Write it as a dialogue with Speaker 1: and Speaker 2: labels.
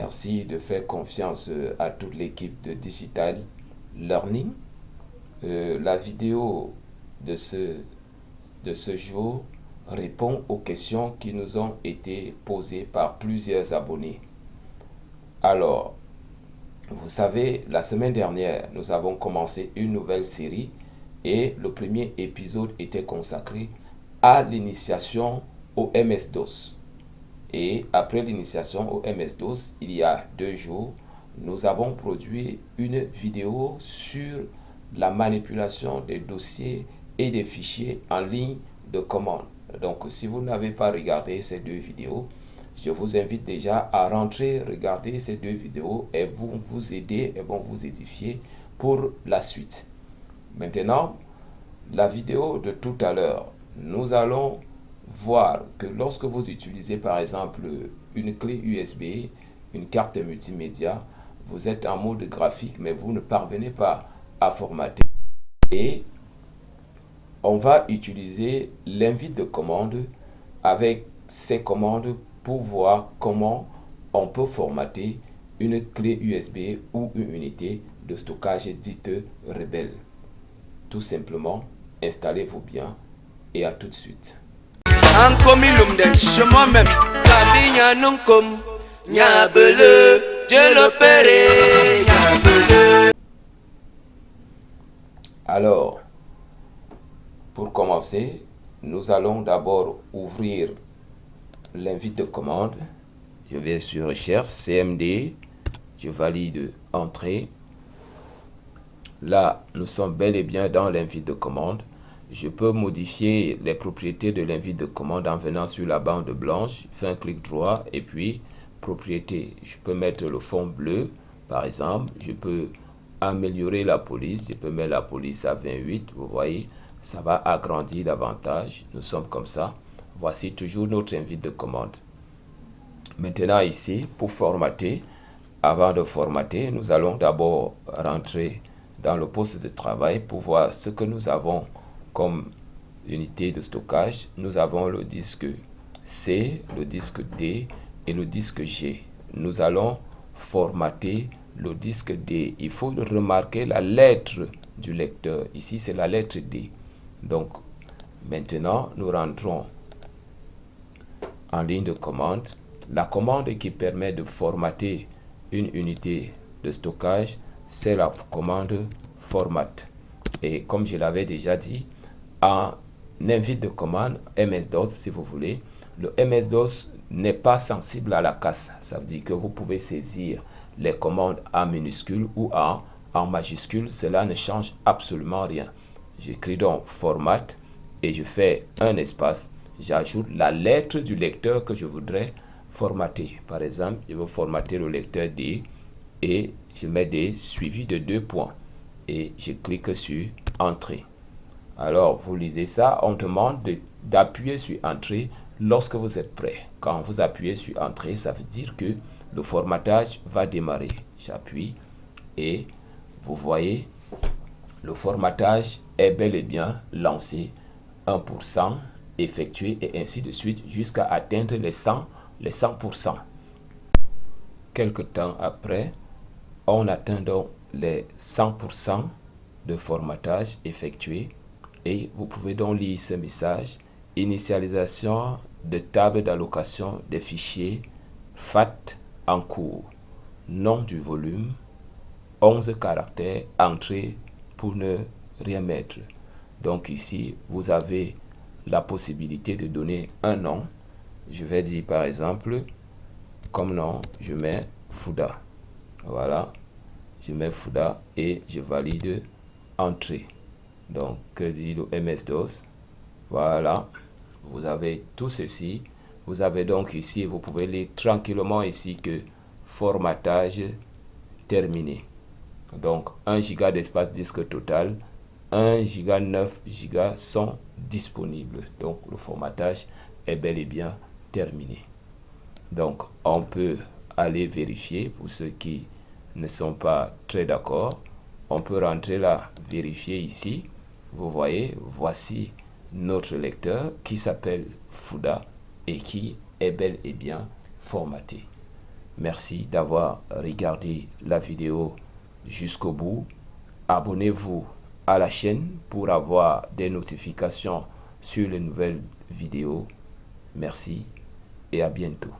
Speaker 1: Merci de faire confiance à toute l'équipe de Digital Learning. La vidéo de ce jour répond aux questions qui nous ont été posées par plusieurs abonnés. Alors, vous savez, la semaine dernière, nous avons commencé une nouvelle série et le premier épisode était consacré à l'initiation au MS-DOS. Et après l'initiation au MS-DOS, il y a 2 jours, nous avons produit une vidéo sur la manipulation des dossiers et des fichiers en ligne de commande. Donc, si vous n'avez pas regardé ces 2 vidéos, je vous invite déjà à rentrer, regarder ces 2 vidéos. Elles vont vous aider, elles vont vous édifier pour la suite. Maintenant, la vidéo de tout à l'heure, nous allons voir que lorsque vous utilisez par exemple une clé USB, une carte multimédia, vous êtes en mode graphique mais vous ne parvenez pas à formater. Et on va utiliser l'invite de commande avec ces commandes pour voir comment on peut formater une clé USB ou une unité de stockage dite rebelle. Tout simplement, installez-vous bien et à tout de suite. Alors, pour commencer, nous allons d'abord ouvrir l'invite de commande. Je vais sur recherche, CMD, je valide entrée. Là, nous sommes bel et bien dans l'invite de commande. Je peux modifier les propriétés de l'invite de commande en venant sur la bande blanche. Je fais un clic droit et puis propriété. Je peux mettre le fond bleu, par exemple. Je peux améliorer la police. Je peux mettre la police à 28. Vous voyez, ça va agrandir davantage. Nous sommes comme ça. Voici toujours notre invite de commande. Maintenant ici, pour formater, avant de formater, nous allons d'abord rentrer dans le poste de travail pour voir ce que nous avons comme unité de stockage. Nous avons le disque C, le disque D et le disque G. Nous allons formater le disque D. Il faut remarquer la lettre du lecteur. Ici, c'est la lettre D. Donc, maintenant, nous rentrons en ligne de commande. La commande qui permet de formater une unité de stockage, c'est la commande format. Et comme je l'avais déjà dit, en invite de commande MS-DOS, si vous voulez, le MS-DOS n'est pas sensible à la casse. Ça veut dire que vous pouvez saisir les commandes en minuscule ou en majuscule. Cela ne change absolument rien. J'écris donc format et je fais un espace. J'ajoute la lettre du lecteur que je voudrais formater. Par exemple, je veux formater le lecteur D et je mets D suivi de 2 points et je clique sur Entrée. Alors, vous lisez ça, on demande d'appuyer sur Entrée lorsque vous êtes prêt. Quand vous appuyez sur Entrée, ça veut dire que le formatage va démarrer. J'appuie et vous voyez, le formatage est bel et bien lancé, 1% effectué et ainsi de suite jusqu'à atteindre les 100%. Quelque temps après, on atteint donc les 100% de formatage effectué et vous pouvez donc lire ce message: initialisation de table d'allocation des fichiers FAT en cours, nom du volume, 11 caractères, entrée pour ne rien mettre. Donc ici, vous avez la possibilité de donner un nom. Je vais dire par exemple, comme nom, je mets Fouda. Voilà, je mets Fouda et je valide entrée. Donc, que dit le MS-DOS? Voilà, vous avez tout ceci. Vous avez donc ici, vous pouvez lire tranquillement ici que formatage terminé. Donc, 1 Go d'espace disque total, 1 Go, 9 Go sont disponibles. Donc, le formatage est bel et bien terminé. Donc, on peut aller vérifier pour ceux qui ne sont pas très d'accord. On peut rentrer là, vérifier ici. Vous voyez, voici notre lecteur qui s'appelle Fouda et qui est bel et bien formaté. Merci d'avoir regardé la vidéo jusqu'au bout. Abonnez-vous à la chaîne pour avoir des notifications sur les nouvelles vidéos. Merci et à bientôt.